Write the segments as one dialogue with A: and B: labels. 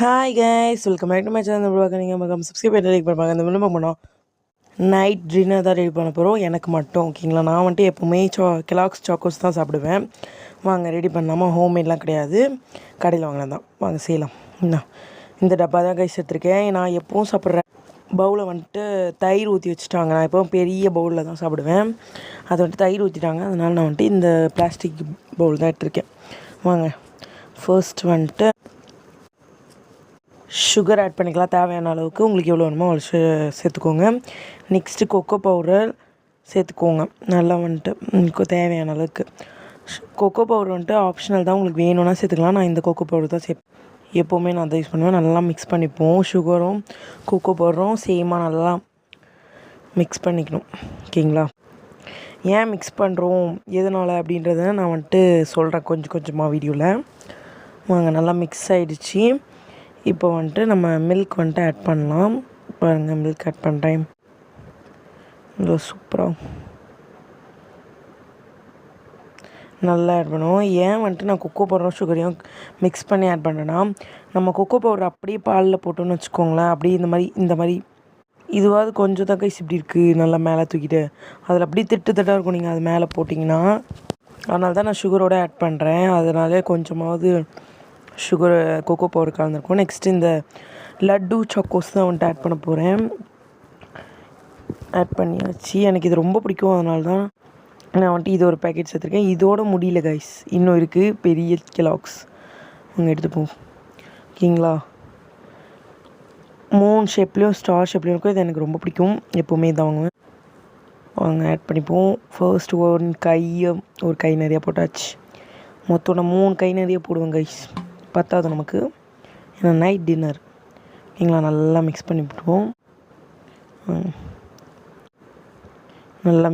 A: Hi guys, welcome back to my channel. நீங்கள் மகம் subscribe பண்ணி லைக் பண்ணுவாங்க. இந்த விளம்பரம் பண்ணோம் நைட் டின்னர் தான் ரெடி பண்ண போகிறோம். எனக்கு மட்டும் ஓகேங்களா. நான் வந்துட்டு எப்போவுமே கெலாக்ஸ் சாக்கோஸ் தான் சாப்பிடுவேன். வாங்க ரெடி பண்ணாமல் ஹோம்மேட்லாம் கிடையாது, கடையில் வாங்கினது தான். வாங்க செய்யலாம். இந்த டப்பா தான் கைஸ் எடுத்துருக்கேன். நான் எப்பவும் சாப்பிட்றேன் பவுலை வந்துட்டு தயிர் ஊற்றி வச்சுட்டாங்க. நான் எப்போவும் பெரிய பவுலில் தான் சாப்பிடுவேன். அதை வந்துட்டு தயிர் ஊற்றிட்டாங்க. அதனால் நான் வந்துட்டு இந்த பிளாஸ்டிக் பவுல் தான் எடுத்திருக்கேன். வாங்க ஃபர்ஸ்ட் வந்துட்டு சுகர் ஆட் பண்ணிக்கலாம். தேவையான அளவுக்கு உங்களுக்கு எவ்வளோ வேணுமோ அவ்வளோ சேர்த்துக்கோங்க. நெக்ஸ்ட்டு கொக்கோ பவுடர் சேர்த்துக்கோங்க. நல்லா வந்துட்டு தேவையான அளவுக்கு. கொக்கோ பவுடர் வந்துட்டு ஆப்ஷனல் தான், உங்களுக்கு வேணும்னா சேர்த்துக்கலாம். நான் இந்த கொக்கோ பவுடர் தான் எப்போவுமே நான் அதை யூஸ் பண்ணுவேன். நல்லா மிக்ஸ் பண்ணிப்போம். சுகரும் கொக்கோ பவுடரும் சேமாக நல்லா மிக்ஸ் பண்ணிக்கணும். ஓகேங்களா. ஏன் மிக்ஸ் பண்ணுறோம் எதனால் அப்படின்றத நான் வந்துட்டு சொல்கிறேன் கொஞ்சம் கொஞ்சமாக வீடியோவில். வாங்க நல்லா மிக்ஸ் ஆகிடுச்சி. இப்போ வந்துட்டு நம்ம மில்க் வந்துட்டு ஆட் பண்ணலாம். பாருங்கள், மில்க் ஆட் பண்ணுறேன். இவ்வளோ சூப்பராக நல்லா ஆட் பண்ணுவோம். ஏன் வந்துட்டு நான் கொக்கோ பவுடரும் சுகரையும் மிக்ஸ் பண்ணி ஆட் பண்ணுறேன்னா, நம்ம கொக்கோ பவுடர் அப்படியே பாலில் போட்டோன்னு வச்சுக்கோங்களேன், அப்படியே இந்த மாதிரி இதுவாது கொஞ்சம் தான் கைஸ் இப்படி இருக்குது, நல்லா மேலே தூக்கிட்டு அதில் அப்படியே திட்டாக இருக்கும். நீங்கள் அது மேலே போட்டிங்கன்னா, அதனால தான் நான் சுகரோடு ஆட் பண்ணுறேன். அதனால கொஞ்சமாவது சுகர் கொக்கோ பவுடர் கலந்துருக்கும். நெக்ஸ்ட்டு இந்த லட்டு சாக்கோஸ் தான் வந்துட்டு ஆட் பண்ண போகிறேன். ஆட் பண்ணியாச்சு. எனக்கு இது ரொம்ப பிடிக்கும், அதனால தான் நான் வந்துட்டு இது ஒரு பேக்கெட் சேர்த்துருக்கேன். இதோட முடியல கைஸ், இன்னும் இருக்குது பெரிய கெலாக்ஸ். அங்கே எடுத்துப்போம். ஓகேங்களா. 3 ஷேப்லேயும் ஸ்டார் ஷேப்லேயும் இருக்கும். இது எனக்கு ரொம்ப பிடிக்கும், எப்போவுமே இதான் வாங்குவேன். வாங்க ஆட் பண்ணிப்போம். ஃபர்ஸ்ட் ஒரு கை நிறையா போட்டாச்சு. மொத்தம் நான் 3 கை நிறைய போடுவேன் கைஸ், பத்தாது நமக்கு, ஏன்னா நைட் டின்னர். ஓகேங்களா. நல்லா மிக்ஸ் பண்ணி விட்டுருவோம். நல்லா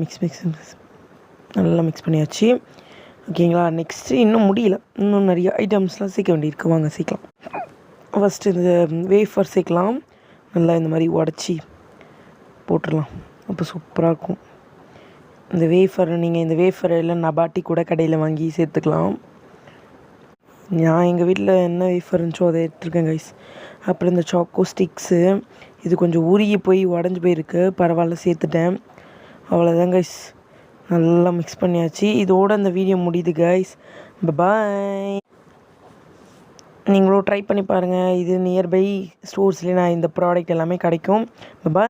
A: நல்லா மிக்ஸ் பண்ணியாச்சு. ஓகேங்களா. நெக்ஸ்ட்டு இன்னும் முடியல, இன்னும் நிறைய ஐட்டம்ஸ்லாம் சேர்க்க வேண்டியிருக்கு. வாங்க சேர்க்கலாம். ஃபஸ்ட்டு இந்த வேஃபர் சேர்க்கலாம். நல்லா இந்த மாதிரி உடச்சி போட்டுடலாம். அப்போ சூப்பராக இருக்கும் இந்த வேஃபர். நீங்கள் இந்த வேஃபர் எல்லாம் நபாட்டி கூட கடையில் வாங்கி சேர்த்துக்கலாம். நான் எங்கள் வீட்டில் என்ன வேஃபர் இருந்துச்சோ அதை எடுத்துருக்கேன் கைஸ். அப்புறம் இந்த சாக்கோ ஸ்டிக்ஸு, இது கொஞ்சம் உருகி போய் உடஞ்சி போயிருக்கு, பரவாயில்ல சேர்த்துட்டேன். அவ்வளோதான் கைஸ், நல்லா மிக்ஸ் பண்ணியாச்சு. இதோட அந்த வீடியோ முடியுது கைஸ். பாய். நீங்களும் ட்ரை பண்ணி பாருங்கள். இது நியர்பை ஸ்டோர்ஸ்லேயே நான் இந்த ப்ராடக்ட் எல்லாமே கிடைக்கும். பாய்.